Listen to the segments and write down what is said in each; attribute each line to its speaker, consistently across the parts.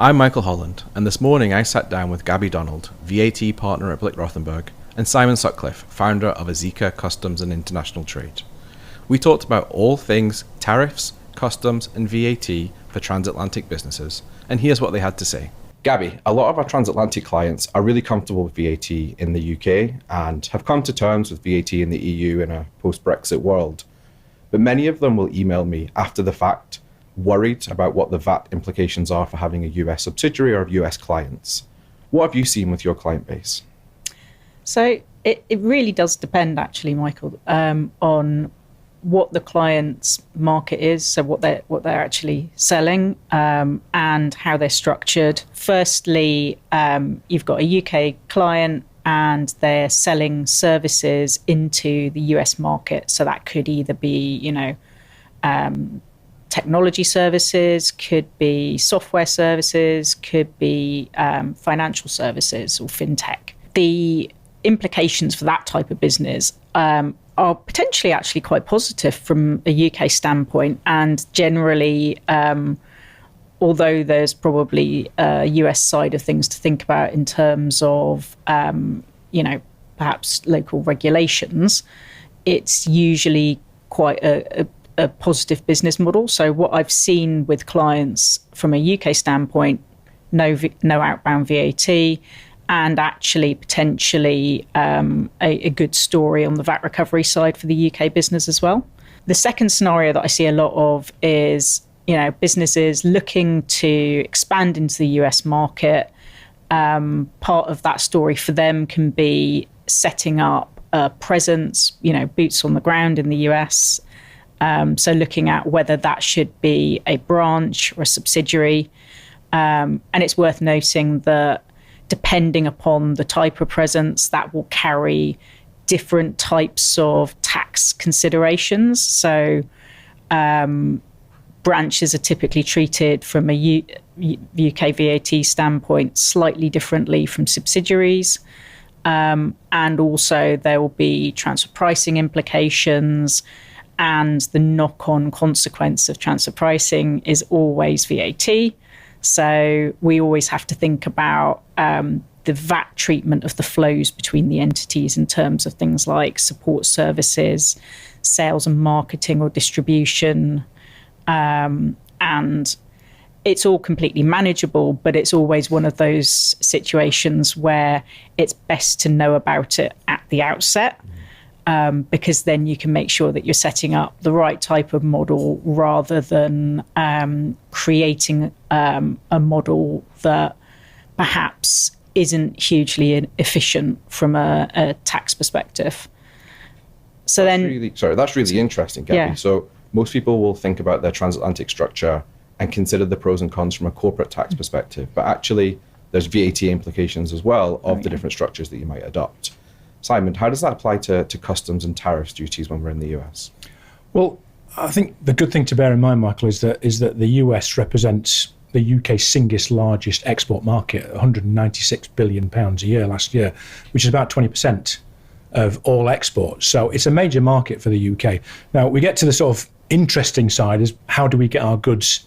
Speaker 1: I'm Michael Holland, and this morning I sat down with Gabby Donald, VAT partner at Blick Rothenberg, and Simon Sutcliffe, founder of Aesica Customs and International Trade. We talked about all things tariffs, customs and VAT for transatlantic businesses, and here's what they had to say. Gabby, a lot of our transatlantic clients are really comfortable with VAT in the UK and have come to terms with VAT in the EU in a post-Brexit world. But many of them will email me after the fact, worried about what the VAT implications are for having a US subsidiary or US clients. What have you seen with your client base?
Speaker 2: So it really does depend, actually, Michael, on what the client's market is, so what they're actually selling, and how they're structured. Firstly, you've got a UK client and they're selling services into the US market. So that could either be, technology services, could be software services, could be financial services or fintech. The implications for that type of business are potentially actually quite positive from a UK standpoint. And generally, although there's probably a US side of things to think about in terms of, perhaps local regulations, it's usually quite a positive business model. So what I've seen with clients from a UK standpoint, no outbound VAT, and actually potentially a good story on the VAT recovery side for the UK business as well. The second scenario that I see a lot of is, businesses looking to expand into the US market. Part of that story for them can be setting up a presence, boots on the ground in the US. So looking at whether that should be a branch or a subsidiary. And it's worth noting that depending upon the type of presence, that will carry different types of tax considerations. So branches are typically treated from a UK VAT standpoint slightly differently from subsidiaries. And also there will be transfer pricing implications, and the knock-on consequence of transfer pricing is always VAT. So we always have to think about the VAT treatment of the flows between the entities in terms of things like support services, sales and marketing or distribution. And it's all completely manageable, but it's always one of those situations where it's best to know about it at the outset. Because then you can make sure that you're setting up the right type of model rather than creating a model that perhaps isn't hugely efficient from a tax perspective. So
Speaker 1: that's really interesting, Gabby.
Speaker 2: Yeah.
Speaker 1: So most people will think about their transatlantic structure and consider the pros and cons from a corporate tax perspective, but actually there's VAT implications as well of the different structures that you might adopt. Simon, how does that apply to customs and tariffs duties when we're in the US?
Speaker 3: Well, I think the good thing to bear in mind, Michael, is that the US represents the UK's single largest export market, £196 billion a year last year, which is about 20% of all exports. So it's a major market for the UK. Now, we get to the sort of interesting side is how do we get our goods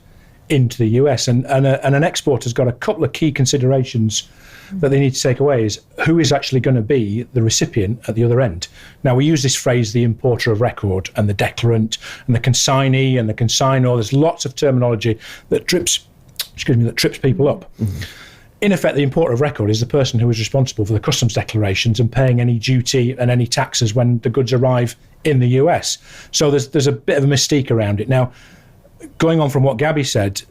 Speaker 3: into the US? And an exporter's got a couple of key considerations that they need to take away is who is actually going to be the recipient at the other end. Now, we use this phrase, the importer of record and the declarant and the consignee and the consignor. There's lots of terminology that trips people up. Mm-hmm. In effect, the importer of record is the person who is responsible for the customs declarations and paying any duty and any taxes when the goods arrive in the US. So there's a bit of a mystique around it. Now, going on from what Gabby said,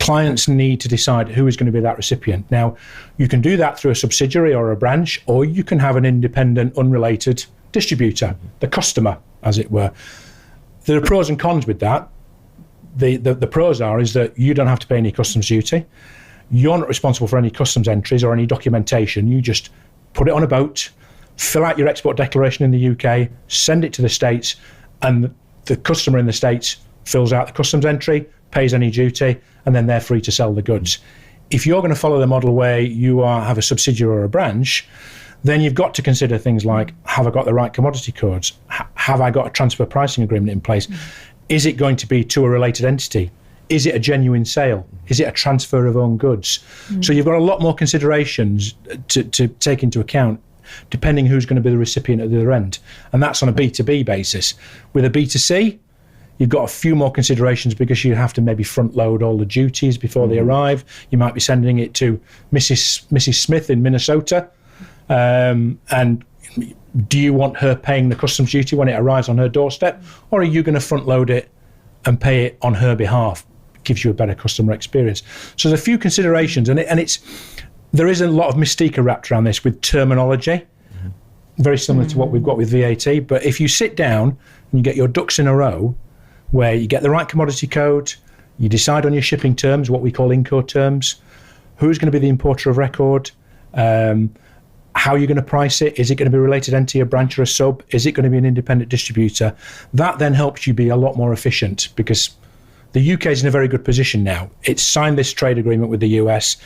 Speaker 3: clients need to decide who is going to be that recipient. Now, you can do that through a subsidiary or a branch, or you can have an independent, unrelated distributor, the customer, as it were. There are pros and cons with that. The pros is that you don't have to pay any customs duty. You're not responsible for any customs entries or any documentation. You just put it on a boat, fill out your export declaration in the UK, send it to the States, and the customer in the States fills out the customs entry, pays any duty, and then they're free to sell the goods. If you're going to follow the model where you have a subsidiary or a branch, then you've got to consider things like, have I got the right commodity codes? Have I got a transfer pricing agreement in place? Is it going to be to a related entity? Is it a genuine sale? Is it a transfer of own goods? So you've got a lot more considerations to take into account, depending who's going to be the recipient at the other end. And that's on a B2B basis. With a B2C, you've got a few more considerations because you have to maybe front load all the duties before they arrive. You might be sending it to Mrs. Smith in Minnesota. And do you want her paying the customs duty when it arrives on her doorstep? Or are you going to front load it and pay it on her behalf? Gives you a better customer experience. So there's a few considerations, and there is a lot of mystique wrapped around this with terminology, very similar to what we've got with VAT. But if you sit down and you get your ducks in a row, where you get the right commodity code, you decide on your shipping terms, what we call Incoterms, who's going to be the importer of record, how you're going to price it, is it going to be related entity, a branch or a sub, is it going to be an independent distributor? That then helps you be a lot more efficient, because the UK is in a very good position now. It's signed this trade agreement with the US.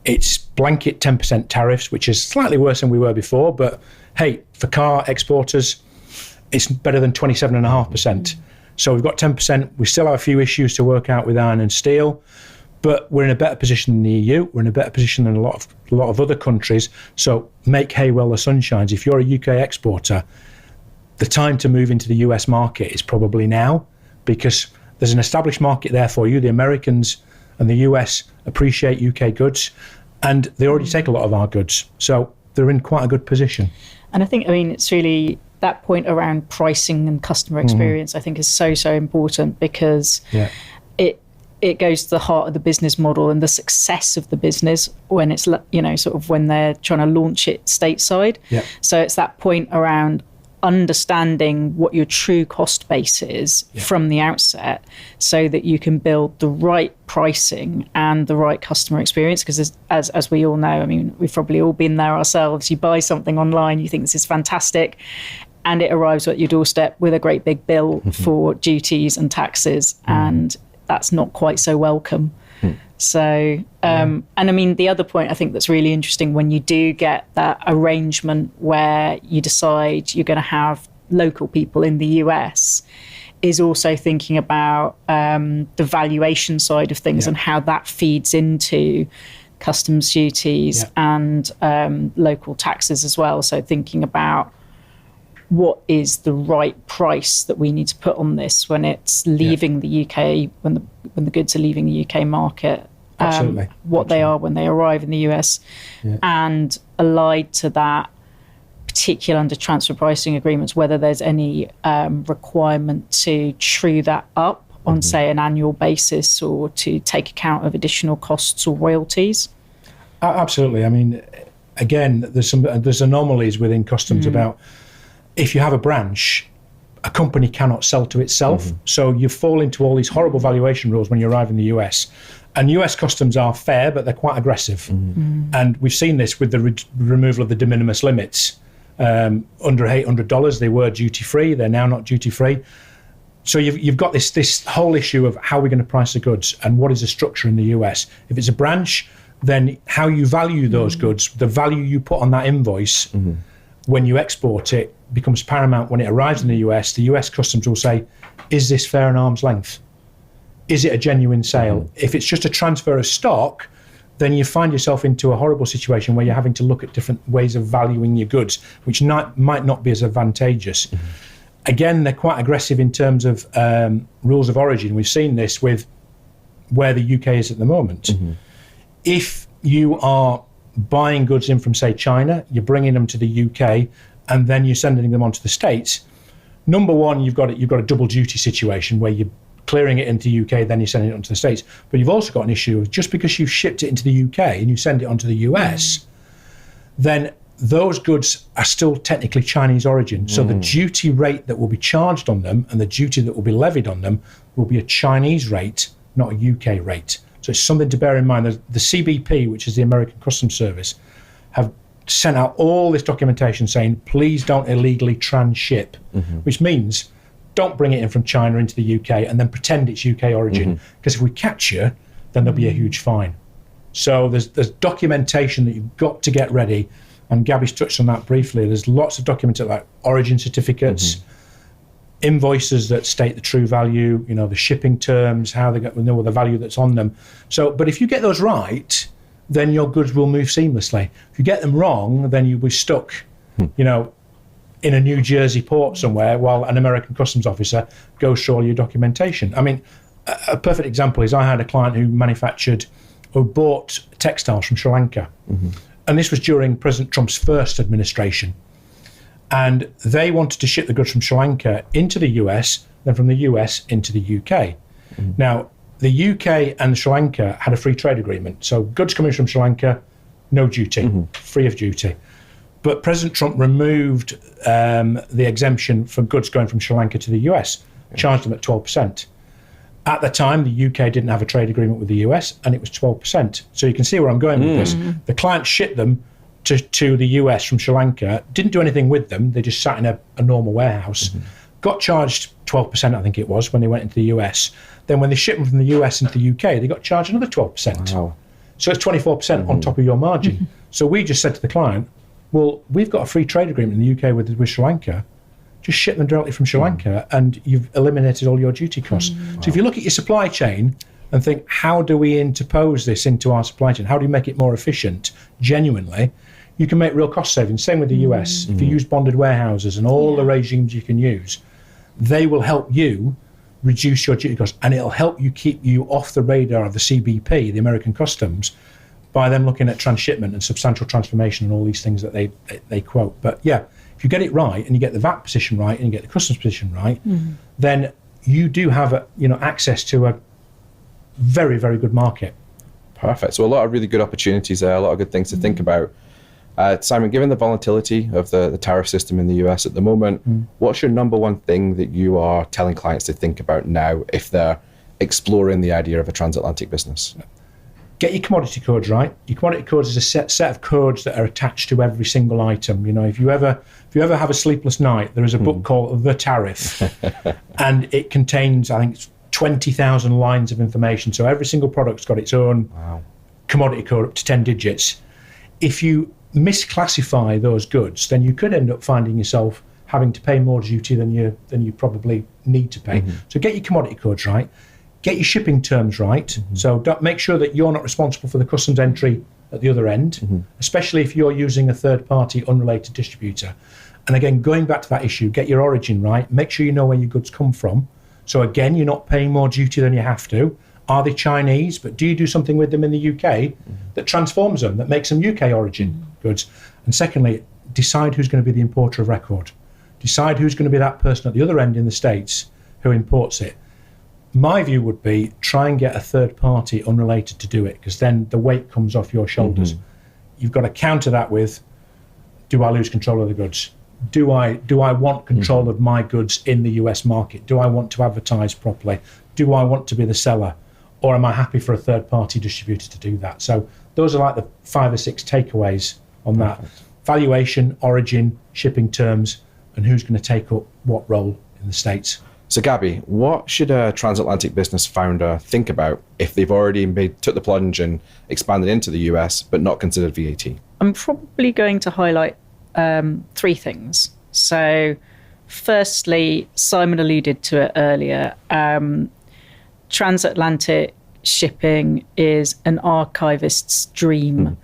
Speaker 3: It's blanket 10% tariffs, which is slightly worse than we were before. But hey, for car exporters, it's better than 27.5%. So we've got 10%. We still have a few issues to work out with iron and steel, but we're in a better position than the EU. We're in a better position than a lot of other countries. So make hay while the sun shines. If you're a UK exporter, the time to move into the US market is probably now, because there's an established market there for you. The Americans and the US appreciate UK goods, and they already take a lot of our goods. So they're in quite a good position.
Speaker 2: And I think, it's really that point around pricing and customer experience, I think is so important, because it goes to the heart of the business model and the success of the business when it's, sort of when they're trying to launch it stateside. Yeah. So it's that point around understanding what your true cost base is from the outset, so that you can build the right pricing and the right customer experience. Because as we all know, we've probably all been there ourselves. You buy something online, you think this is fantastic, and it arrives at your doorstep with a great big bill for duties and taxes, and that's not quite so welcome. So, and the other point I think that's really interesting, when you do get that arrangement where you decide you're going to have local people in the US, is also thinking about the valuation side of things and how that feeds into customs duties and local taxes as well. So thinking about what is the right price that we need to put on this when it's leaving the UK, when the goods are leaving the UK market, what they are when they arrive in the US, and allied to that, particularly under transfer pricing agreements, whether there's any requirement to true that up on, say, an annual basis, or to take account of additional costs or royalties.
Speaker 3: Absolutely. Again, there's anomalies within customs about, if you have a branch, a company cannot sell to itself. So you fall into all these horrible valuation rules when you arrive in the US. And US customs are fair, but they're quite aggressive. And we've seen this with the removal of the de minimis limits. Under $800, they were duty-free. They're now not duty-free. So you've got this whole issue of how we're going to price the goods and what is the structure in the US. If it's a branch, then how you value those goods, the value you put on that invoice when you export it, becomes paramount when it arrives in the US. The US customs will say, is this fair and arm's length? Is it a genuine sale? If it's just a transfer of stock, then you find yourself into a horrible situation where you're having to look at different ways of valuing your goods, which might not be as advantageous. Again, they're quite aggressive in terms of rules of origin. We've seen this with where the UK is at the moment. If you are buying goods in from, say, China, you're bringing them to the UK, and then you're sending them on to the States. Number one, you've got a double duty situation where you're clearing it into the UK, then you're sending it onto the States. But you've also got an issue of, just because you've shipped it into the UK and you send it onto the US, then those goods are still technically Chinese origin. So the duty rate that will be charged on them and the duty that will be levied on them will be a Chinese rate, not a UK rate. So it's something to bear in mind. The CBP, which is the American Customs Service, have sent out all this documentation saying, please don't illegally transship, which means don't bring it in from China into the UK and then pretend it's UK origin, because if we catch you, then there'll be a huge fine. So there's documentation that you've got to get ready, and Gabby's touched on that briefly. There's lots of documentation, like origin certificates, invoices that state the true value, the shipping terms, how they know the value that's on them. So, but if you get those right, then your goods will move seamlessly. If you get them wrong, then you'll be stuck, in a New Jersey port somewhere while an American customs officer goes through all your documentation. I mean, a perfect example is I had a client who bought textiles from Sri Lanka. And this was during President Trump's first administration. And they wanted to ship the goods from Sri Lanka into the US, then from the US into the UK. Now, the UK and Sri Lanka had a free trade agreement. So goods coming from Sri Lanka, no duty, free of duty. But President Trump removed the exemption for goods going from Sri Lanka to the US, charged them at 12%. At the time, the UK didn't have a trade agreement with the US, and it was 12%. So you can see where I'm going with this. The client shipped them to the US from Sri Lanka, didn't do anything with them. They just sat in a normal warehouse, got charged 12%, I think it was, when they went into the US. Then when they shipped them from the US into the UK, they got charged another 12%. Wow. So it's 24% on top of your margin. So we just said to the client, well, we've got a free trade agreement in the UK with Sri Lanka. Just ship them directly from Sri Lanka and you've eliminated all your duty costs. So if you look at your supply chain and think, how do we interpose this into our supply chain? How do we make it more efficient, genuinely? You can make real cost savings. Same with the US. If you use bonded warehouses and all the regimes you can use, they will help you reduce your duty costs, and it'll help you keep you off the radar of the CBP, the American Customs, by them looking at transshipment and substantial transformation and all these things that they quote. But yeah, if you get it right and you get the VAT position right and you get the customs position right, then you do have access to a very, very good market.
Speaker 1: Perfect. So a lot of really good opportunities there, a lot of good things to think about. Simon, given the volatility of the tariff system in the US at the moment, what's your number one thing that you are telling clients to think about now if they're exploring the idea of a transatlantic business?
Speaker 3: Get your commodity codes right. Your commodity codes is a set of codes that are attached to every single item. If you ever have a sleepless night, there is a book called The Tariff, and it contains, I think, 20,000 lines of information. So every single product's got its own commodity code up to 10 digits. If you misclassify those goods, then you could end up finding yourself having to pay more duty than you probably need to pay. So get your commodity codes right. Get your shipping terms right. So make sure that you're not responsible for the customs entry at the other end, especially if you're using a third-party unrelated distributor. And again, going back to that issue, get your origin right. Make sure you know where your goods come from. So again, you're not paying more duty than you have to. Are they Chinese? But do you do something with them in the UK that transforms them, that makes them UK origin goods? And secondly, decide who's going to be the importer of record. Decide who's going to be that person at the other end in the States who imports it. My view would be try and get a third party unrelated to do it, because then the weight comes off your shoulders. You've got to counter that with, do I lose control of the goods? Do I want control of my goods in the US market? Do I want to advertise properly? Do I want to be the seller? Or am I happy for a third party distributor to do that? So those are like the 5 or 6 takeaways on that. Valuation, origin, shipping terms, and who's going to take up what role in the States.
Speaker 1: So Gabby, what should a transatlantic business founder think about if they've already took the plunge and expanded into the US but not considered VAT?
Speaker 2: I'm probably going to highlight 3 things. So firstly, Simon alluded to it earlier, transatlantic shipping is an archivist's dream.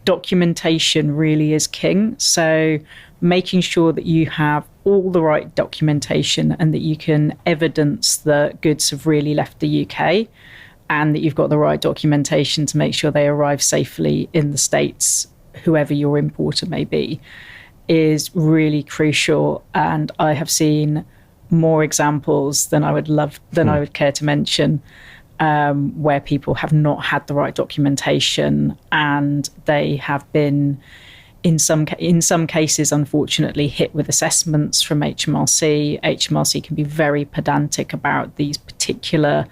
Speaker 2: Documentation really is king. So making sure that you have all the right documentation and that you can evidence that goods have really left the UK, and that you've got the right documentation to make sure they arrive safely in the States, whoever your importer may be, is really crucial. And I have seen more examples than I would care to mention, where people have not had the right documentation, and they have been in some cases, unfortunately, hit with assessments from HMRC. HMRC can be very pedantic about these particular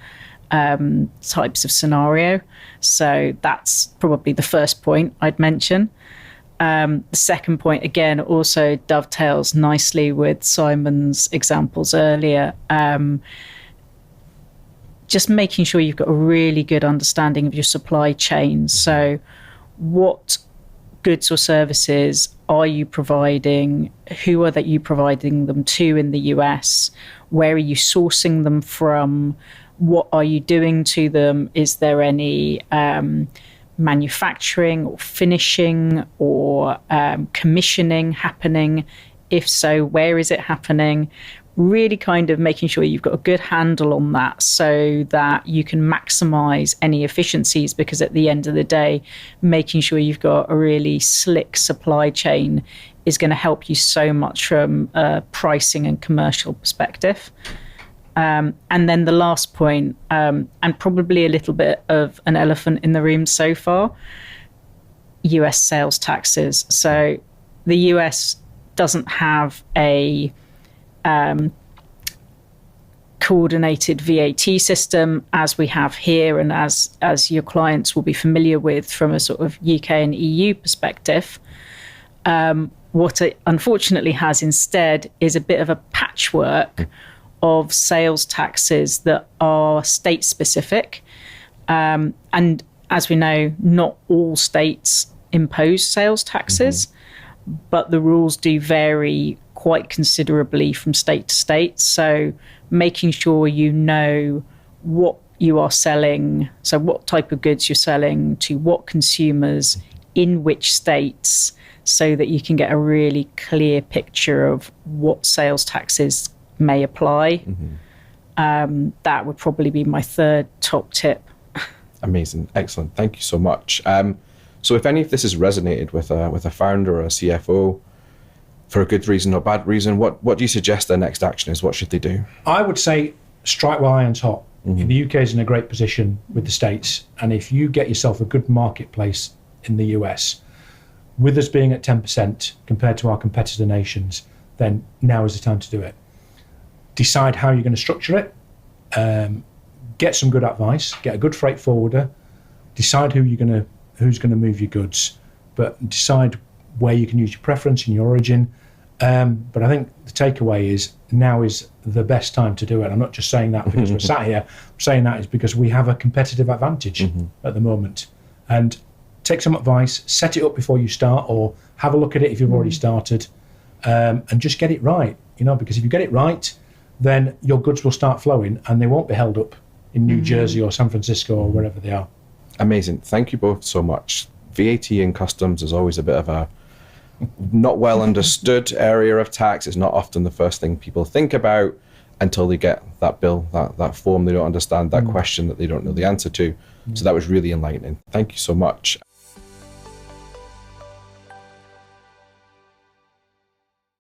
Speaker 2: types of scenario. So that's probably the first point I'd mention. The second point, again, also dovetails nicely with Simon's examples earlier. Just making sure you've got a really good understanding of your supply chain. So what goods or services are you providing? Who are you providing them to in the US? Where are you sourcing them from? What are you doing to them? Is there any manufacturing or finishing or commissioning happening? If so, where is it happening? Really kind of making sure you've got a good handle on that so that you can maximize any efficiencies, because at the end of the day, making sure you've got a really slick supply chain is going to help you so much from a pricing and commercial perspective. And then the last point, and probably a little bit of an elephant in the room so far, US sales taxes. So the US doesn't have a coordinated VAT system as we have here, and as your clients will be familiar with from a sort of UK and EU perspective. What it unfortunately has instead is a bit of a patchwork of sales taxes that are state specific. And as we know, not all states impose sales taxes, but the rules do vary quite considerably from state to state. So making sure you know what you are selling, so what type of goods you're selling to what consumers in which states, so that you can get a really clear picture of what sales taxes may apply. That would probably be my third top tip.
Speaker 1: Amazing. Excellent. Thank you so much. So if any of this has resonated with a founder or a CFO, for a good reason or bad reason, what do you suggest their next action is? What should they do?
Speaker 3: I would say strike while iron's hot. The UK is in a great position with the States, and if you get yourself a good marketplace in the US, with us being at 10% compared to our competitor nations, then now is the time to do it. Decide how you're going to structure it, get some good advice, get a good freight forwarder, decide who's going to move your goods, but decide where you can use your preference and your origin. But I think the takeaway is now is the best time to do it. I'm not just saying that because we're sat here. I'm saying that is because we have a competitive advantage at the moment. And take some advice, set it up before you start, or have a look at it if you've already started, and just get it right. Because if you get it right, then your goods will start flowing and they won't be held up in New Jersey or San Francisco or wherever they are.
Speaker 1: Amazing. Thank you both so much. VAT and customs is always a bit of a not well understood area of tax. It's not often the first thing people think about until they get that bill, that form they don't understand, that question that they don't know the answer to. So that was really enlightening. Thank you so much.